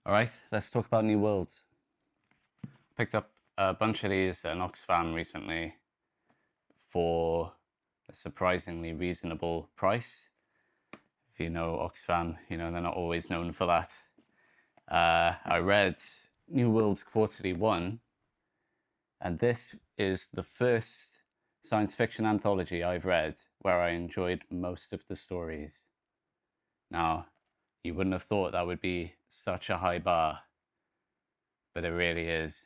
All right, let's talk about New Worlds. Picked up a bunch of these at Oxfam recently for a surprisingly reasonable price. If you know Oxfam, you know they're not always known for that. I read New Worlds Quarterly 1, and this is the first science fiction anthology I've read where I enjoyed most of the stories. Now, you wouldn't have thought that would be such a high bar, but it really is.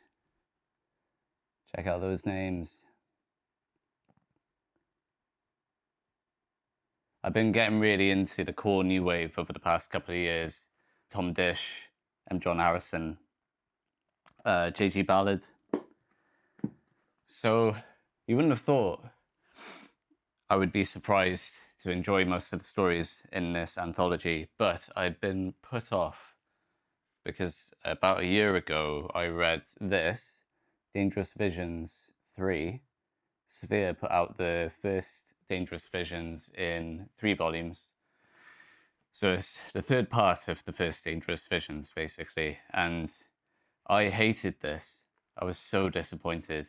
Check out those names. I've been getting really into the core new wave over the past couple of years. Tom Disch, M. John Harrison, J.G. Ballard. So you wouldn't have thought I would be surprised to enjoy most of the stories in this anthology, but I'd been put off because about a year ago I read this, Dangerous Visions 3. Cythera put out the first Dangerous Visions in 3 volumes. So it's the third part of the first Dangerous Visions, basically. And I hated this. I was so disappointed.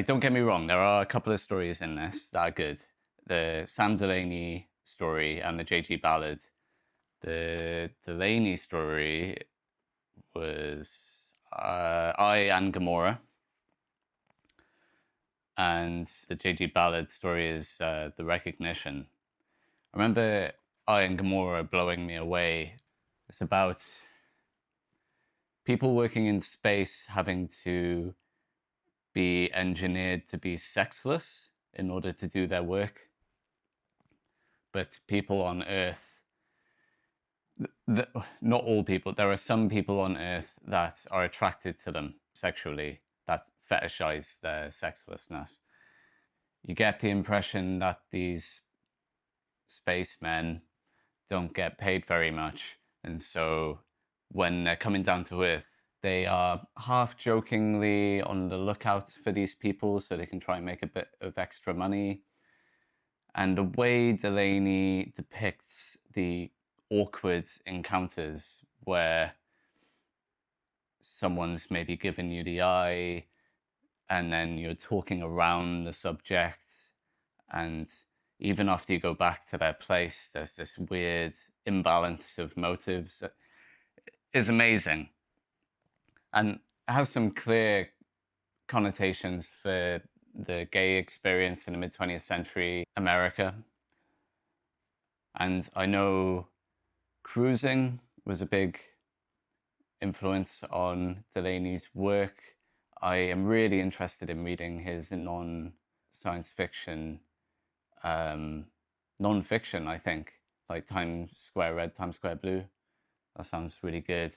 Don't get me wrong, there are a couple of stories in this that are good. The Sam Delany story and the J.G. Ballard. The Delany story was I and Gommorah. And the J.G. Ballard story is The Recognition. I remember I and Gommorah blowing me away. It's about people working in space having to be engineered to be sexless in order to do their work. But people on Earth, not all people, there are some people on Earth that are attracted to them sexually, that fetishize their sexlessness. You get the impression that these spacemen don't get paid very much, and so when they're coming down to Earth, they are half jokingly on the lookout for these people so they can try and make a bit of extra money. And the way Delany depicts the awkward encounters where someone's maybe giving you the eye and then you're talking around the subject, and even after you go back to their place, there's this weird imbalance of motives. Is amazing. And it has some clear connotations for the gay experience in the mid-20th century America. And I know cruising was a big influence on Delany's work. I am really interested in reading his non-science fiction, non-fiction, I think, like Times Square Red, Times Square Blue. That sounds really good.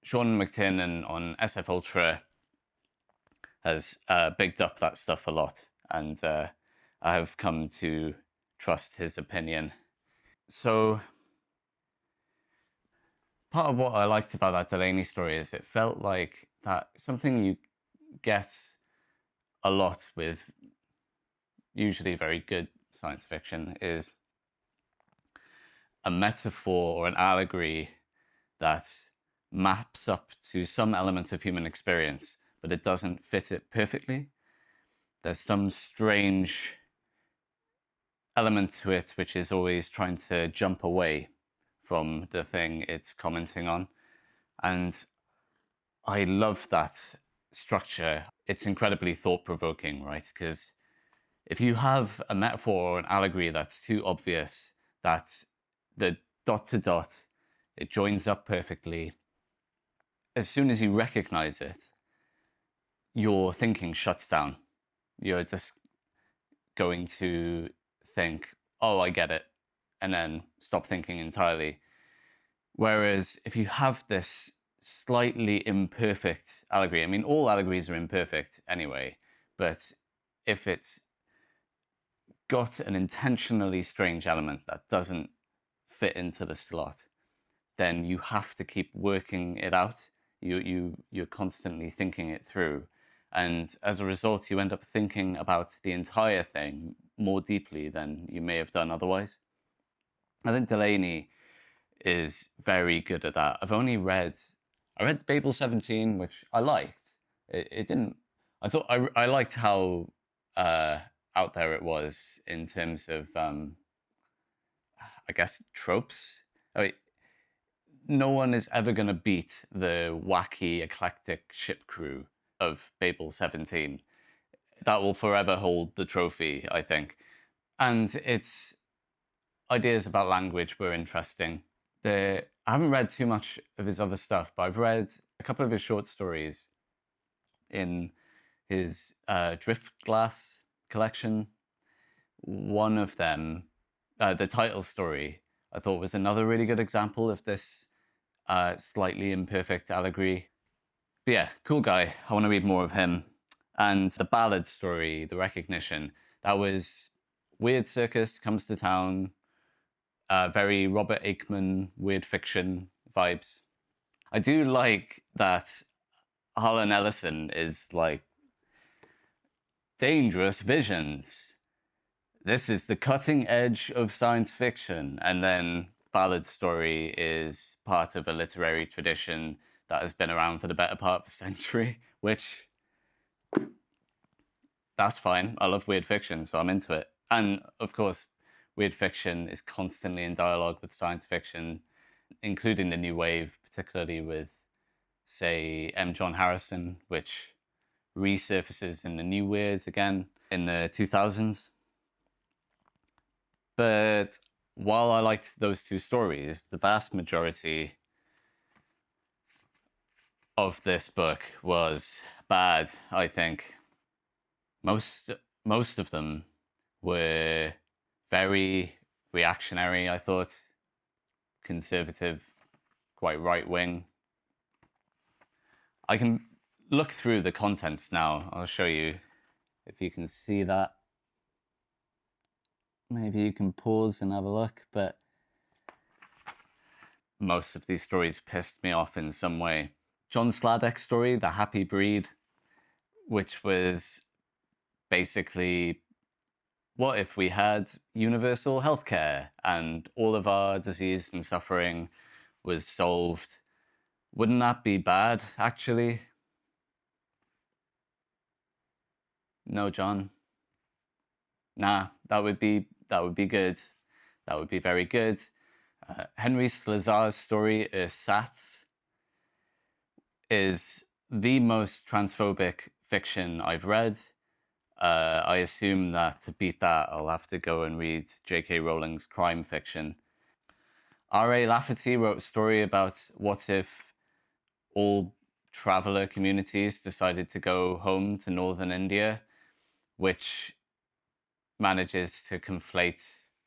Sean McTiernan on SF Ultra has bigged up that stuff a lot, and I have come to trust his opinion. So part of what I liked about that Delany story is it felt like that something you get a lot with usually very good science fiction is a metaphor or an allegory that maps up to some element of human experience, but it doesn't fit it perfectly. There's some strange element to it which is always trying to jump away from the thing it's commenting on. And I love that structure. It's incredibly thought-provoking, right? Because if you have a metaphor or an allegory that's too obvious, that the dot to dot, it joins up perfectly, as soon as you recognize it, your thinking shuts down. You're just going to think, oh, I get it, and then stop thinking entirely. Whereas if you have this slightly imperfect allegory, I mean, all allegories are imperfect anyway, but if it's got an intentionally strange element that doesn't fit into the slot, then you have to keep working it out. You're constantly thinking it through. And as a result, you end up thinking about the entire thing more deeply than you may have done otherwise. I think Delany is very good at that. I read Babel 17, which I liked. It didn't, I liked how out there it was in terms of, I guess, tropes. I mean, no one is ever going to beat the wacky, eclectic ship crew of Babel 17. That will forever hold the trophy, I think. And its ideas about language were interesting. I haven't read too much of his other stuff, but I've read a couple of his short stories in his Drift Glass collection. One of them, the title story, I thought was another really good example of this slightly imperfect allegory. But yeah, cool guy. I want to read more of him. And the Ballad story, The Recognition, that was Weird Circus Comes to Town, very Robert Aikman, weird fiction vibes. I do like that Harlan Ellison is like, dangerous visions. This is the cutting edge of science fiction. And then Ballad story is part of a literary tradition that has been around for the better part of a century, which, that's fine. I love weird fiction, so I'm into it. And of course, weird fiction is constantly in dialogue with science fiction, including the new wave, particularly with, say, M. John Harrison, which resurfaces in the new weird again in the 2000s. But while I liked those two stories, the vast majority of this book was bad, I think. Most of them were very reactionary, I thought. Conservative, quite right-wing. I can look through the contents now. I'll show you if you can see that. Maybe you can pause and have a look, but most of these stories pissed me off in some way. John Sladek's story, The Happy Breed, which was basically, what if we had universal healthcare and all of our disease and suffering was solved? Wouldn't that be bad, actually? No, John. Nah, that would be good. That would be very good. Henry Slezar's story, Sats, is the most transphobic fiction I've read. I assume that to beat that, I'll have to go and read J.K. Rowling's crime fiction. R.A. Lafferty wrote a story about what if all traveller communities decided to go home to northern India, which manages to conflate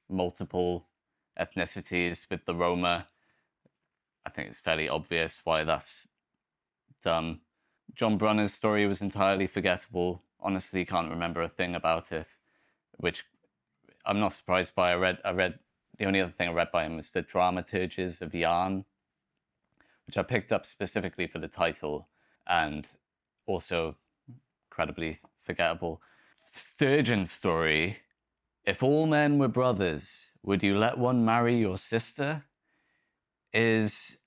multiple ethnicities with the Roma. I think it's fairly obvious why that's dumb. John Brunner's story was entirely forgettable. Honestly, can't remember a thing about it, which I'm not surprised by. I read the only other thing I read by him was the Dramaturges of Yarn, which I picked up specifically for the title, and also incredibly forgettable. Sturgeon's story, If All Men Were Brothers, Would You Let One Marry Your Sister?, is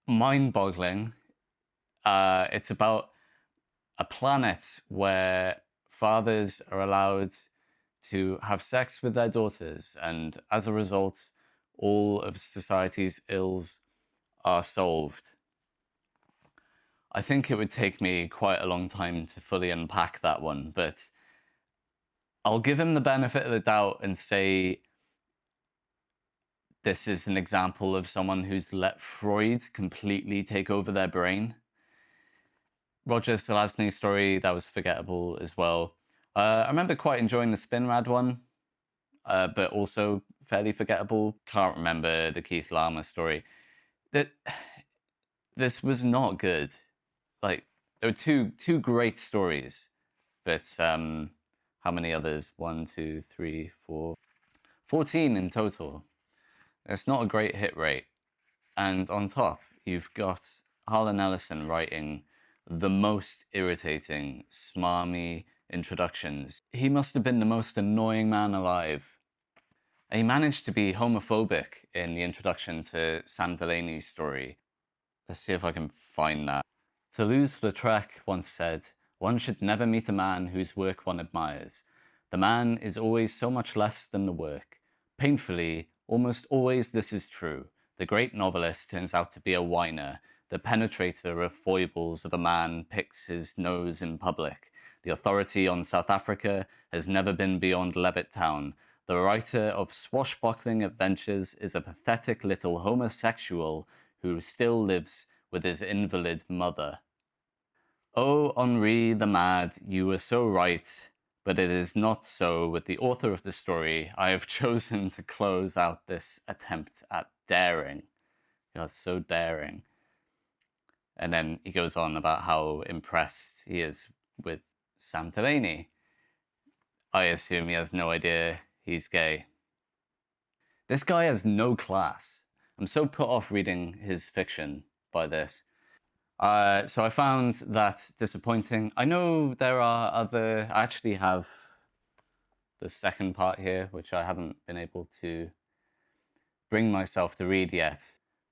mind-boggling. It's about a planet where fathers are allowed to have sex with their daughters, and as a result, all of society's ills are solved. I think it would take me quite a long time to fully unpack that one, but I'll give him the benefit of the doubt and say this is an example of someone who's let Freud completely take over their brain. Roger Zelazny's story, that was forgettable as well. I remember quite enjoying the Spinrad one, but also fairly forgettable. Can't remember the Keith Lama story. This was not good. Like, there were two great stories, but how many others? 1, 2, 3, 4, 14 in total. It's not a great hit rate. And on top, you've got Harlan Ellison writing the most irritating, smarmy introductions. He must have been the most annoying man alive. He managed to be homophobic in the introduction to Sam Delany's story. Let's see if I can find that. Toulouse-Lautrec once said, "One should never meet a man whose work one admires. The man is always so much less than the work. Painfully, almost always this is true. The great novelist turns out to be a whiner. The penetrator of foibles of a man picks his nose in public. The authority on South Africa has never been beyond Levittown. The writer of swashbuckling adventures is a pathetic little homosexual who still lives with his invalid mother." Oh, Henri the Mad, you were so right, but it is not so with the author of the story. I have chosen to close out this attempt at daring. That's so daring. And then he goes on about how impressed he is with Sam Delany. I assume he has no idea he's gay. This guy has no class. I'm so put off reading his fiction by this. So I found that disappointing. I know there are other... I actually have the second part here, which I haven't been able to bring myself to read yet.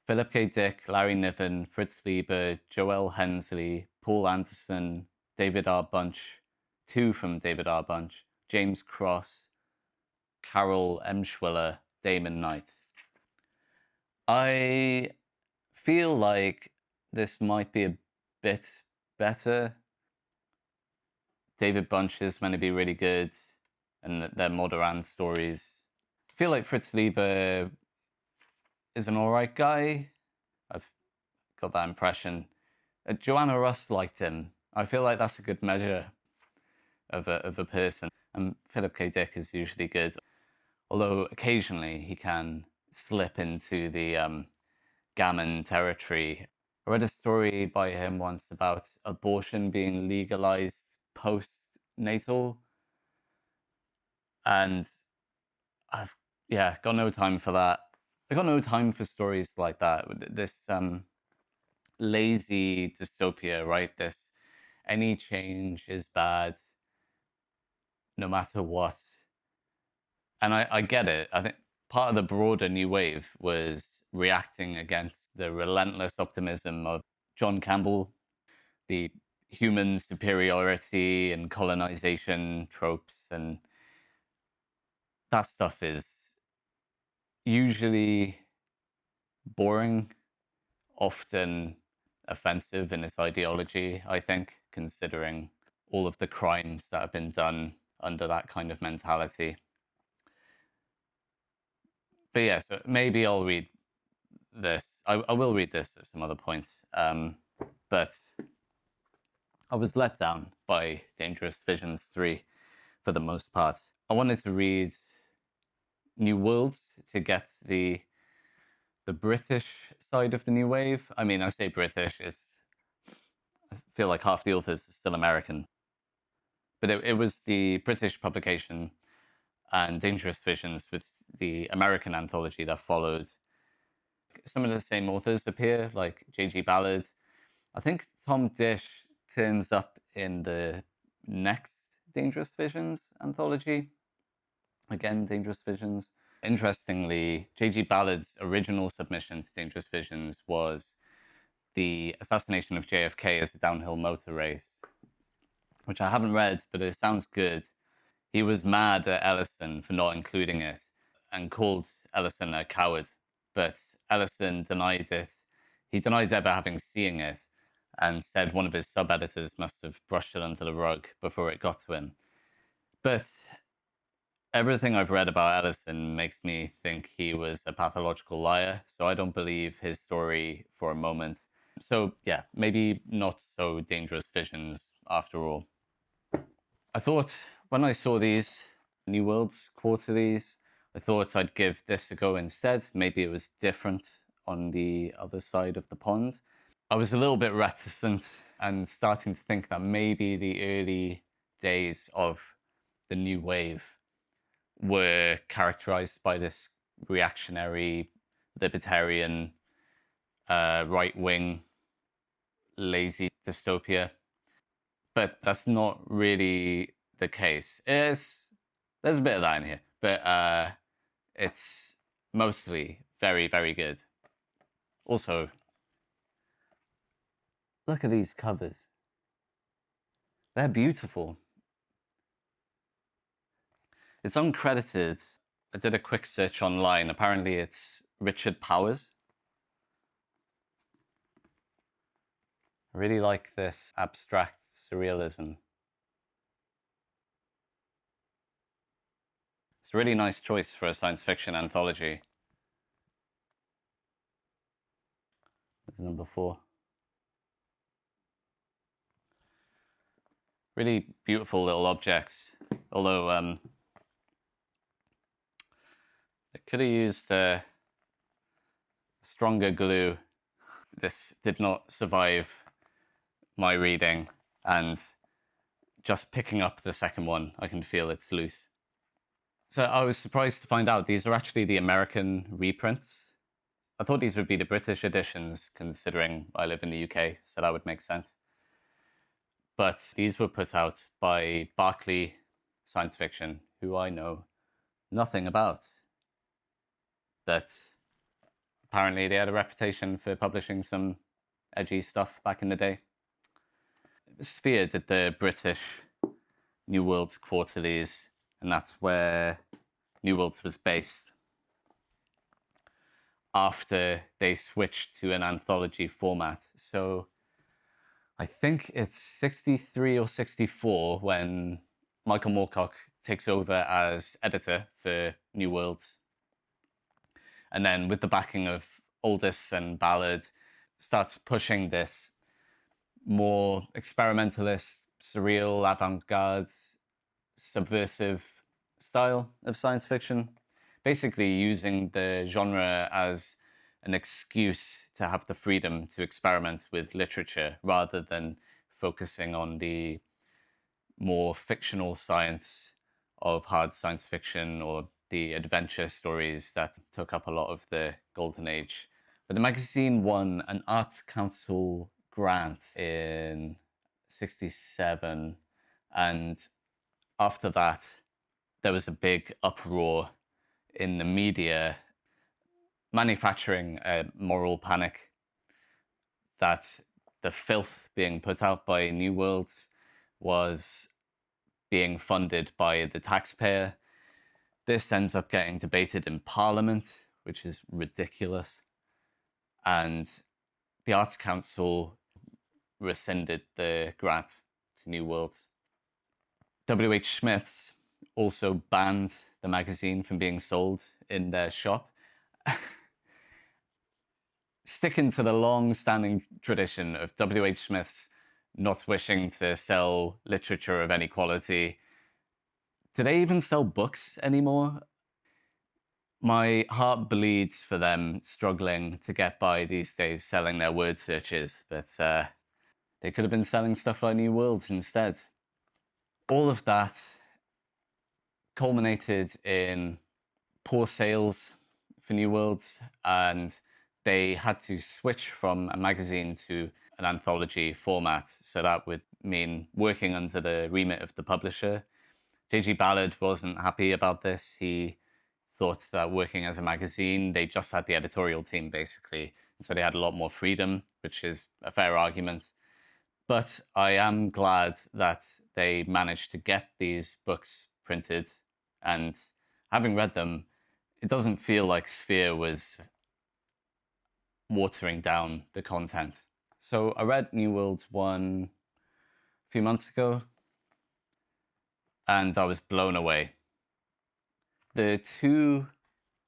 Philip K. Dick, Larry Niven, Fritz Lieber, Joel Hensley, Paul Anderson, David R. Bunch, two from David R. Bunch, James Cross, Carol Emschwiller, Damon Knight. I feel like this might be a bit better. David Bunch is meant to be really good, and their Modern stories. I feel like Fritz Lieber is an alright guy. I've got that impression. Joanna Russ liked him. I feel like that's a good measure of a person. And Philip K. Dick is usually good, although occasionally he can slip into the gammon territory. I read a story by him once about abortion being legalized post-natal, and I've got no time for that. I got no time for stories like that. This lazy dystopia, right? This any change is bad, no matter what. And I get it. I think part of the broader new wave was reacting against the relentless optimism of John Campbell, the human superiority and colonization tropes, and that stuff is usually boring, often offensive in its ideology, I think, considering all of the crimes that have been done under that kind of mentality. But yeah, so maybe I'll read this. I will read this at some other point. But I was let down by Dangerous Visions 3 for the most part. I wanted to read New Worlds to get the British side of the new wave. I mean, I say British, I feel like half the authors are still American. But it was the British publication and Dangerous Visions with the American anthology that followed. Some of the same authors appear, like J.G. Ballard. I think Tom Disch turns up in the next Dangerous Visions anthology. Again, Dangerous Visions. Interestingly, J.G. Ballard's original submission to Dangerous Visions was the assassination of JFK as a downhill motor race, which I haven't read, but it sounds good. He was mad at Ellison for not including it and called Ellison a coward, but Ellison denied it. He denied ever having seen it and said one of his sub-editors must have brushed it under the rug before it got to him. But everything I've read about Ellison makes me think he was a pathological liar, so I don't believe his story for a moment. So yeah, maybe not so Dangerous Visions after all. I thought when I saw these New Worlds quarterlies, I thought I'd give this a go instead. Maybe it was different on the other side of the pond. I was a little bit reticent and starting to think that maybe the early days of the new wave were characterized by this reactionary, libertarian, right-wing, lazy dystopia. But that's not really the case. There's a bit of that in here, but it's mostly very, very good. Also, look at these covers. They're beautiful. It's uncredited. I did a quick search online. Apparently it's Richard Powers. I really like this abstract surrealism. It's a really nice choice for a science fiction anthology. This is number 4. Really beautiful little objects, although it could have used stronger glue. This did not survive my reading, and just picking up the second one, I can feel it's loose. So I was surprised to find out these are actually the American reprints. I thought these would be the British editions, considering I live in the UK, so that would make sense. But these were put out by Berkeley Science Fiction, who I know nothing about. But apparently they had a reputation for publishing some edgy stuff back in the day. Sphere did the British New Worlds quarterlies, and that's where New Worlds was based after they switched to an anthology format. So I think it's 63 or 64 when Michael Moorcock takes over as editor for New Worlds. And then with the backing of Aldiss and Ballard, starts pushing this more experimentalist, surreal, avant-garde, subversive style of science fiction, basically using the genre as an excuse to have the freedom to experiment with literature rather than focusing on the more fictional science of hard science fiction or the adventure stories that took up a lot of the golden age. But the magazine won an Arts Council grant in 67, and after that there was a big uproar in the media manufacturing a moral panic that the filth being put out by New Worlds was being funded by the taxpayer. This ends up getting debated in Parliament, which is ridiculous. And the Arts Council rescinded the grant to New Worlds. W.H. Smith's also banned the magazine from being sold in their shop. Sticking to the long-standing tradition of W.H. Smith's not wishing to sell literature of any quality. Do they even sell books anymore? My heart bleeds for them struggling to get by these days selling their word searches, but they could have been selling stuff like New Worlds instead. All of that culminated in poor sales for New Worlds, and they had to switch from a magazine to an anthology format. So that would mean working under the remit of the publisher. J.G. Ballard wasn't happy about this. He thought that working as a magazine, they just had the editorial team basically, and so they had a lot more freedom, which is a fair argument. But I am glad that they managed to get these books printed, and having read them, it doesn't feel like Sphere was watering down the content. So I read New Worlds 1 a few months ago, and I was blown away. The 2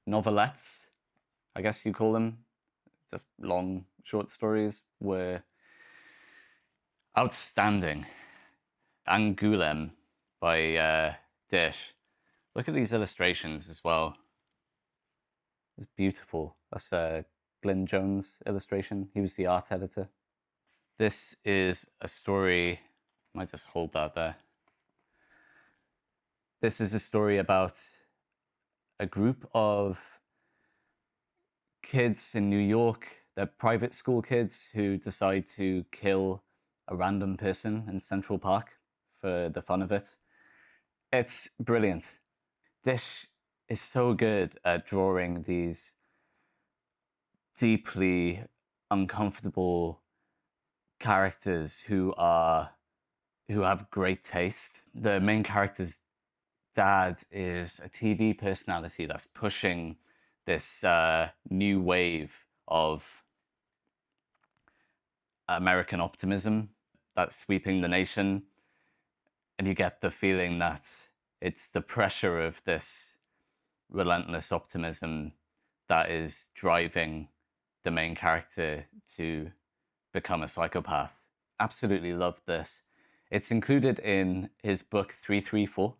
novelettes, I guess you call them, just long short stories, were outstanding. Angouleme by Disch. Look at these illustrations as well. It's beautiful. That's Glyn Jones' illustration. He was the art editor. This is a story, I might just hold that there. This is a story about a group of kids in New York. They're private school kids who decide to kill a random person in Central Park for the fun of it. It's brilliant. Disch is so good at drawing these deeply uncomfortable characters who have great taste. The main character's dad is a TV personality that's pushing this new wave of American optimism that's sweeping the nation, and you get the feeling that it's the pressure of this relentless optimism that is driving the main character to become a psychopath. Absolutely loved this. It's included in his book 334,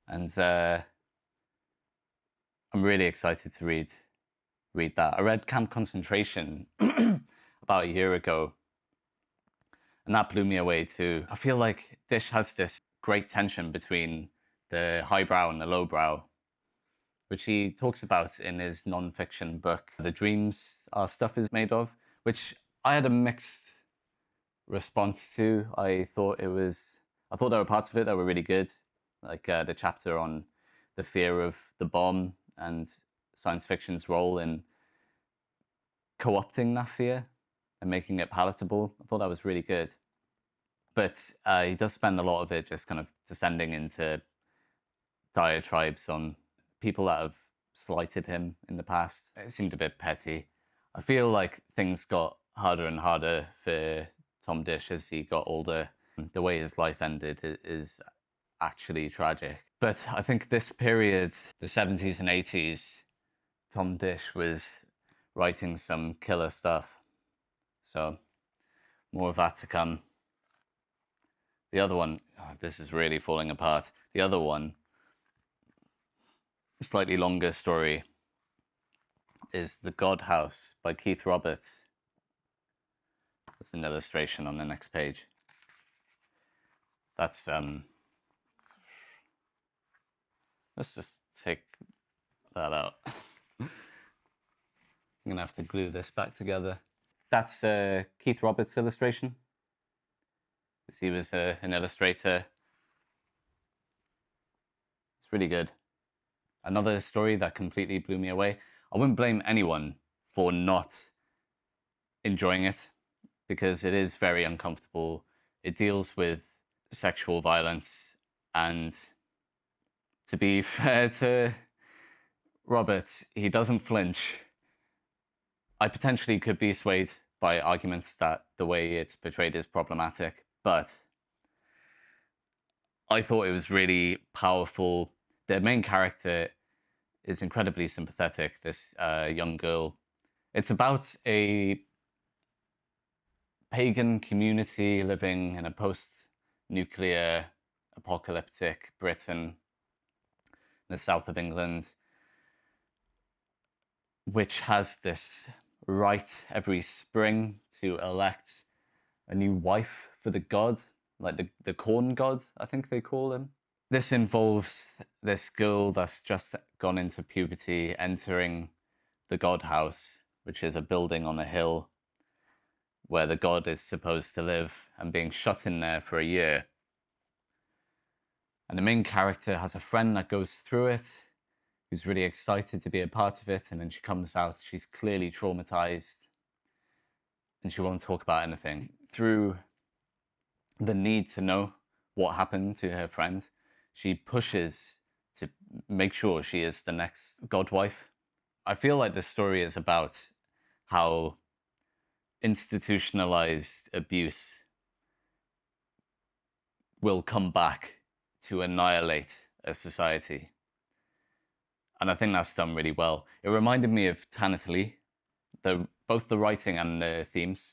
and I'm really excited to read that. I read Camp Concentration about a year ago, and that blew me away too. I feel like Disch has this great tension between the highbrow and the lowbrow, which he talks about in his non-fiction book, The Dreams Our Stuff Is Made Of, which I had a mixed response to. I thought there were parts of it that were really good, like the chapter on the fear of the bomb and science fiction's role in co-opting that fear and making it palatable. I thought that was really good. But he does spend a lot of it just kind of descending into diatribes on people that have slighted him in the past. It seemed a bit petty. I feel like things got harder and harder for Tom Disch as he got older. The way his life ended is actually tragic. But I think this period, the 70s and 80s, Tom Disch was writing some killer stuff. So more of that to come. The other one, this is really falling apart. The other one, a slightly longer story, is The God House by Keith Roberts. There's an illustration on the next page. That's let's just take that out. I'm gonna have to glue this back together. That's Keith Roberts' illustration. He was an illustrator. It's really good. Another story that completely blew me away. I wouldn't blame anyone for not enjoying it, because it is very uncomfortable. It deals with sexual violence, and to be fair to Roberts, he doesn't flinch. I potentially could be swayed by arguments that the way it's portrayed is problematic, but I thought it was really powerful. The main character is incredibly sympathetic, this young girl. It's about a pagan community living in a post-nuclear apocalyptic Britain in the south of England, which has this rite every spring to elect a new wife for the god, like the corn god, I think they call him. This involves this girl that's just gone into puberty entering the god house, which is a building on a hill where the god is supposed to live, and being shut in there for a year. And the main character has a friend that goes through it, who's really excited to be a part of it, and then she comes out, she's clearly traumatized, and she won't talk about anything. Through the need to know what happened to her friend, she pushes to make sure she is the next godwife. I feel like this story is about how institutionalized abuse will come back to annihilate a society. And I think that's done really well. It reminded me of Tanith Lee, both the writing and the themes.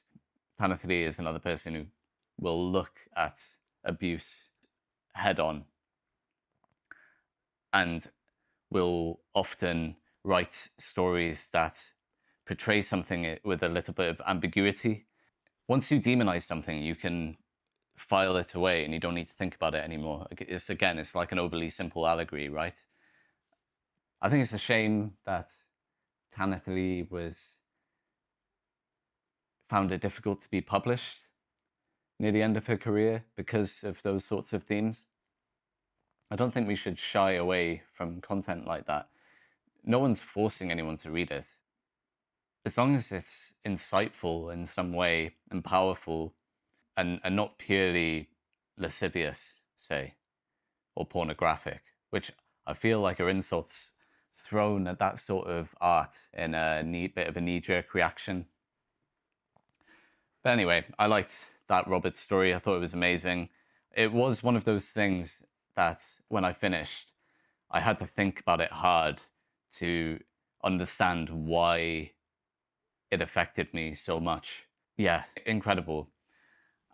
Tanith Lee is another person who will look at abuse head on and will often write stories that portray something with a little bit of ambiguity. Once you demonize something, you can file it away and you don't need to think about it anymore. It's like an overly simple allegory, right? I think it's a shame that Tanith Lee found it difficult to be published near the end of her career because of those sorts of themes. I don't think we should shy away from content like that. No one's forcing anyone to read it. As long as it's insightful in some way and powerful, and not purely lascivious, say, or pornographic, which I feel like are insults thrown at that sort of art in a bit of a knee-jerk reaction. But anyway, I liked that Robert story. I thought it was amazing. It was one of those things that when I finished, I had to think about it hard to understand why it affected me so much. Yeah, incredible.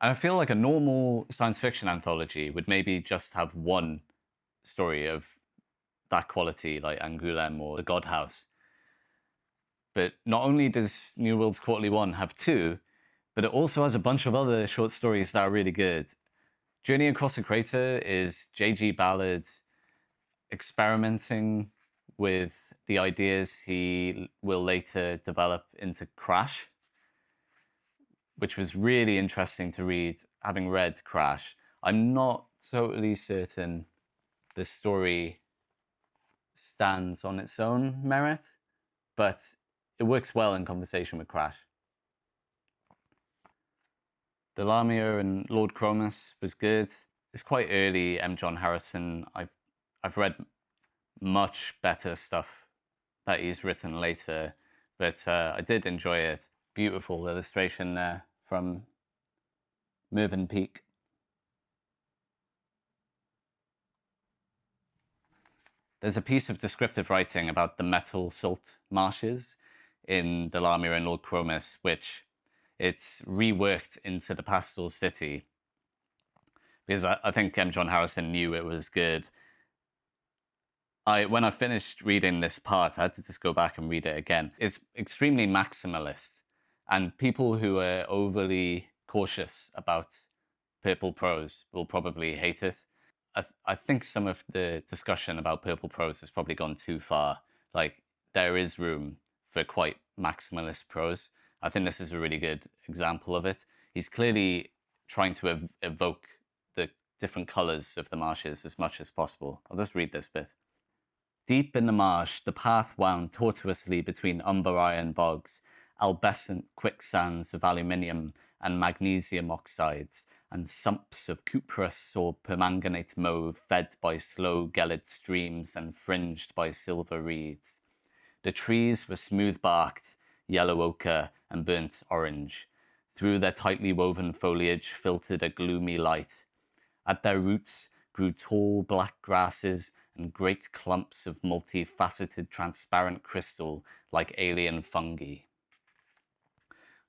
And I feel like a normal science fiction anthology would maybe just have one story of that quality, like Angouleme or The God House. But not only does New World's Quarterly One have two, but it also has a bunch of other short stories that are really good. Journey Across the Crater is J.G. Ballard experimenting with the ideas he will later develop into Crash, which was really interesting to read, having read Crash. I'm not totally certain the story stands on its own merit, but it works well in conversation with Crash. The Lamia and Lord Cromis was good. It's quite early M. John Harrison. I've read much better stuff that he's written later, but I did enjoy it. Beautiful illustration there from Mervyn Peake. There's a piece of descriptive writing about the metal salt marshes in the Lamia and Lord Cromis, which it's reworked into the Pastel City, because I think M. John Harrison knew it was good. When I finished reading this part, I had to just go back and read it again. It's extremely maximalist, and people who are overly cautious about purple prose will probably hate it. I think some of the discussion about purple prose has probably gone too far. Like, there is room for quite maximalist prose. I think this is a really good example of it. He's clearly trying to evoke the different colours of the marshes as much as possible. I'll just read this bit. Deep in the marsh, the path wound tortuously between umber iron bogs, albescent quicksands of aluminium and magnesium oxides, and sumps of cuprous or permanganate mauve fed by slow gelid streams and fringed by silver reeds. The trees were smooth-barked, yellow ochre and burnt orange. Through their tightly woven foliage filtered a gloomy light. At their roots grew tall black grasses and great clumps of multifaceted transparent crystal like alien fungi.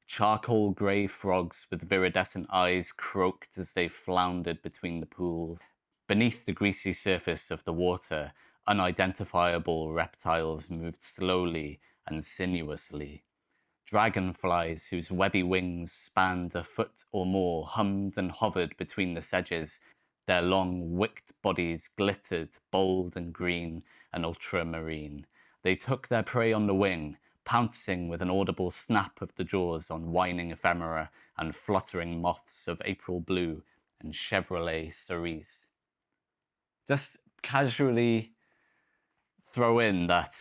Charcoal grey frogs with viridescent eyes croaked as they floundered between the pools. Beneath the greasy surface of the water, unidentifiable reptiles moved slowly and sinuously. Dragonflies whose webby wings spanned a foot or more hummed and hovered between the sedges. Their long, wicked bodies glittered, bold and green and ultramarine. They took their prey on the wing, pouncing with an audible snap of the jaws on whining ephemera and fluttering moths of April blue and Chevrolet cerise. Just casually throw in that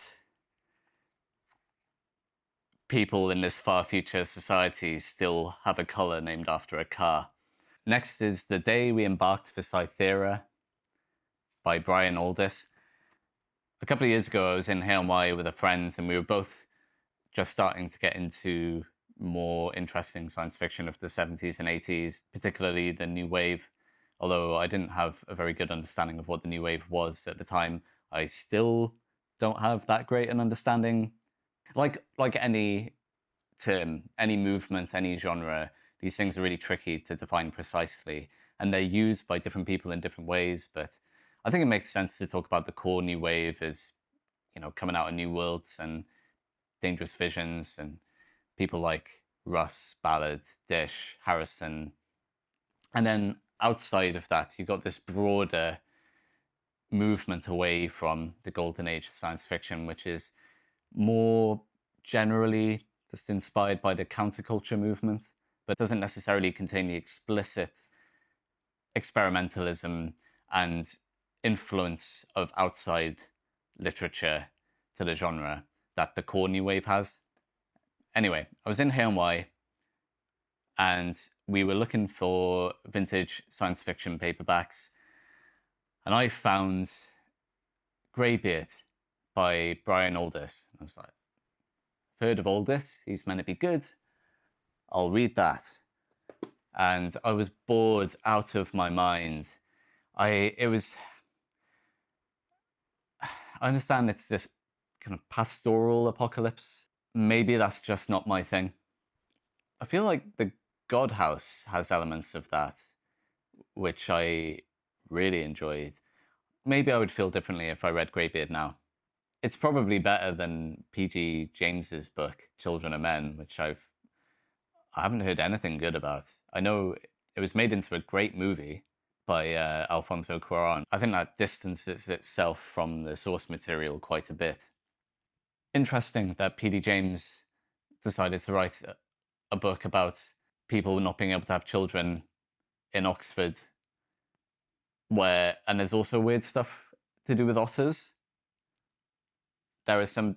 people in this far future society still have a colour named after a car. Next is The Day We Embarked for Cythera by Brian Aldiss. A couple of years ago, I was in Hawaii with a friend, and we were both just starting to get into more interesting science fiction of the 70s and 80s, particularly the New Wave. Although I didn't have a very good understanding of what the New Wave was at the time, I still don't have that great an understanding. Like any term, any movement, any genre, these things are really tricky to define precisely, and they're used by different people in different ways. But I think it makes sense to talk about the core New Wave as, coming out of New Worlds and Dangerous Visions and people like Russ, Ballard, Disch, Harrison. And then outside of that, you've got this broader movement away from the golden age of science fiction, which is more generally just inspired by the counterculture movement, but doesn't necessarily contain the explicit experimentalism and influence of outside literature to the genre that the core new wave has. Anyway, I was in H&Y and we were looking for vintage science fiction paperbacks, and I found Greybeard by Brian Aldiss. I was like, heard of Aldiss, he's meant to be good, I'll read that. And I was bored out of my mind. I understand it's this kind of pastoral apocalypse. Maybe that's just not my thing. I feel like the God House has elements of that, which I really enjoyed. Maybe I would feel differently if I read Greybeard now. It's probably better than P.G. James's book, Children of Men, which I haven't heard anything good about. I know it was made into a great movie by Alfonso Cuarón. I think that distances itself from the source material quite a bit. Interesting that P.D. James decided to write a book about people not being able to have children in Oxford, and there's also weird stuff to do with otters. There are some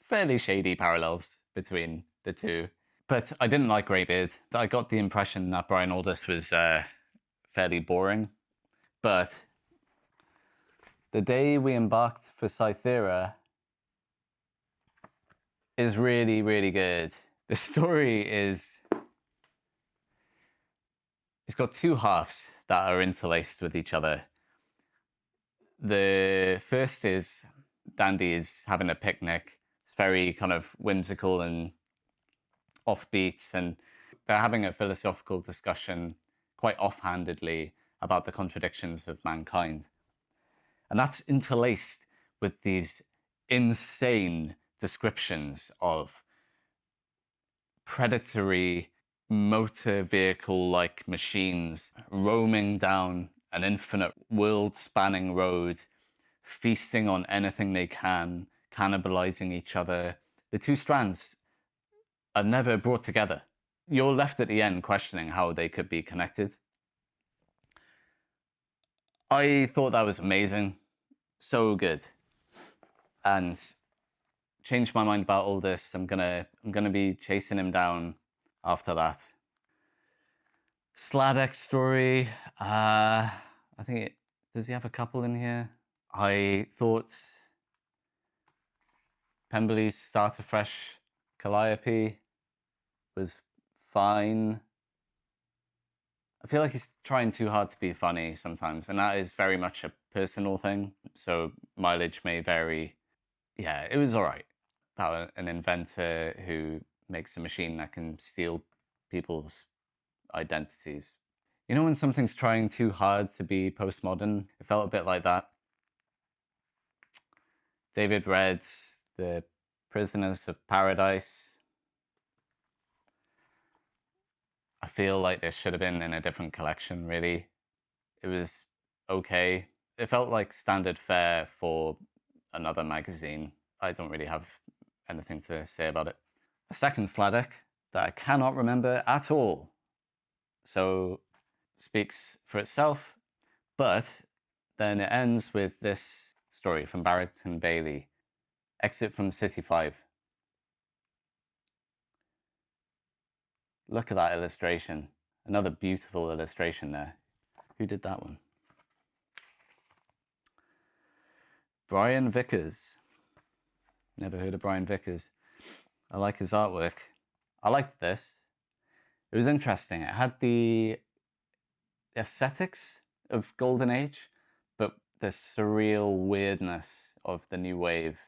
fairly shady parallels between the two. But I didn't like Greybeard. I got the impression that Brian Aldiss was fairly boring. But The Day We Embarked for Cythera is really, really good. The story it's got two halves that are interlaced with each other. The first is Dandy is having a picnic. It's very kind of whimsical and offbeat, and they're having a philosophical discussion quite offhandedly about the contradictions of mankind. And that's interlaced with these insane descriptions of predatory motor vehicle-like machines roaming down an infinite world-spanning road, feasting on anything they can, cannibalizing each other. The two strands are never brought together. You're left at the end questioning how they could be connected. I thought that was amazing. So good. And changed my mind about all this. I'm gonna be chasing him down after that. Sladek story. I think does he have a couple in here? I thought Pemberley's Start Afresh Calliope was fine. I feel like he's trying too hard to be funny sometimes, and that is very much a personal thing, so mileage may vary. Yeah, it was alright. About an inventor who makes a machine that can steal people's identities. You know when something's trying too hard to be postmodern? It felt a bit like that. David read The Prisoners of Paradise. I feel like this should have been in a different collection, really. It was okay. It felt like standard fare for another magazine. I don't really have anything to say about it. A second Sladek that I cannot remember at all. So speaks for itself, but then it ends with this story from Barrington Bayley, Exit from City 5. Look at that illustration. Another beautiful illustration there. Who did that one? Brian Vickers. Never heard of Brian Vickers. I like his artwork. I liked this. It was interesting. It had the aesthetics of Golden Age, but the surreal weirdness of the New Wave.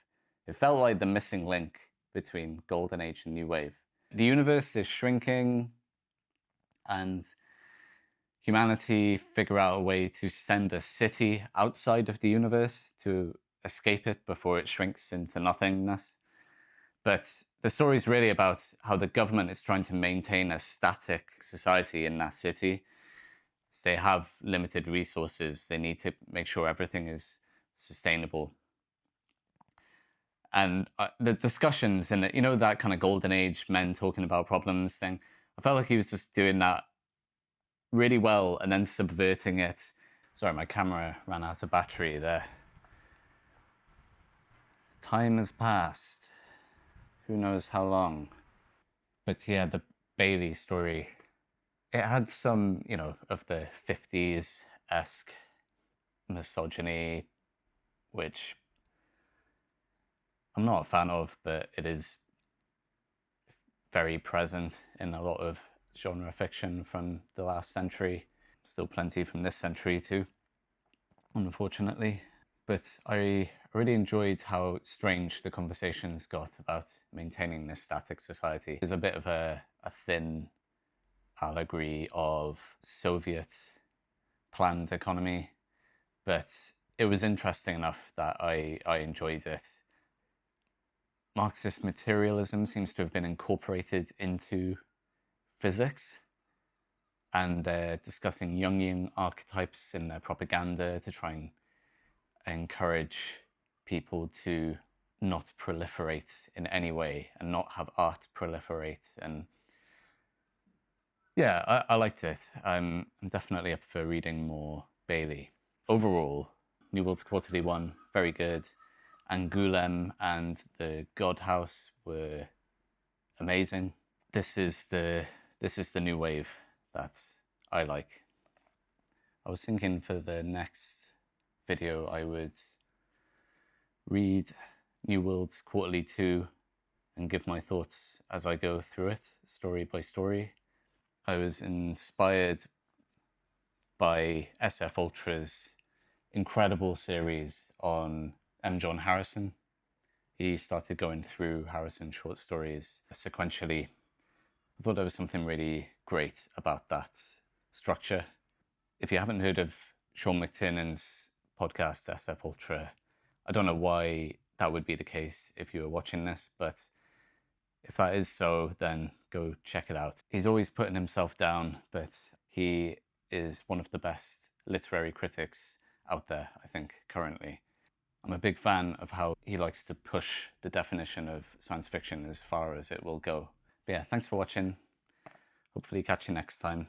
It felt like the missing link between Golden Age and New Wave. The universe is shrinking, and humanity figure out a way to send a city outside of the universe to escape it before it shrinks into nothingness. But the story is really about how the government is trying to maintain a static society in that city. So they have limited resources. They need to make sure everything is sustainable. And the discussions and you know that kind of Golden Age men talking about problems thing, I felt like he was just doing that really well and then subverting it Sorry, my camera ran out of battery there. Time has passed. Who knows how long. But yeah, the Bayley story, it had some, you know, of the 50s-esque misogyny, which I'm not a fan of, but it is very present in a lot of genre fiction from the last century. Still plenty from this century too, unfortunately. But I really enjoyed how strange the conversations got about maintaining this static society. There's a bit of a thin allegory of Soviet planned economy, but it was interesting enough that I enjoyed it. Marxist materialism seems to have been incorporated into physics, and discussing Jungian archetypes in their propaganda to try and encourage people to not proliferate in any way and not have art proliferate. And yeah, I liked it. I'm definitely up for reading more Bayley. Overall, New World's Quarterly 1, very good. Angouleme and the God House were amazing. This is the new wave that I like. I was thinking for the next video I would read New World's Quarterly 2 and give my thoughts as I go through it, story by story. I was inspired by SF Ultra's incredible series on M. John Harrison. He started going through Harrison's short stories sequentially. I thought there was something really great about that structure. If you haven't heard of Sean McTiernan's podcast SF Ultra, I don't know why that would be the case if you were watching this, but if that is so, then go check it out. He's always putting himself down, but he is one of the best literary critics out there, I think, currently. I'm a big fan of how he likes to push the definition of science fiction as far as it will go. But yeah, thanks for watching. Hopefully catch you next time.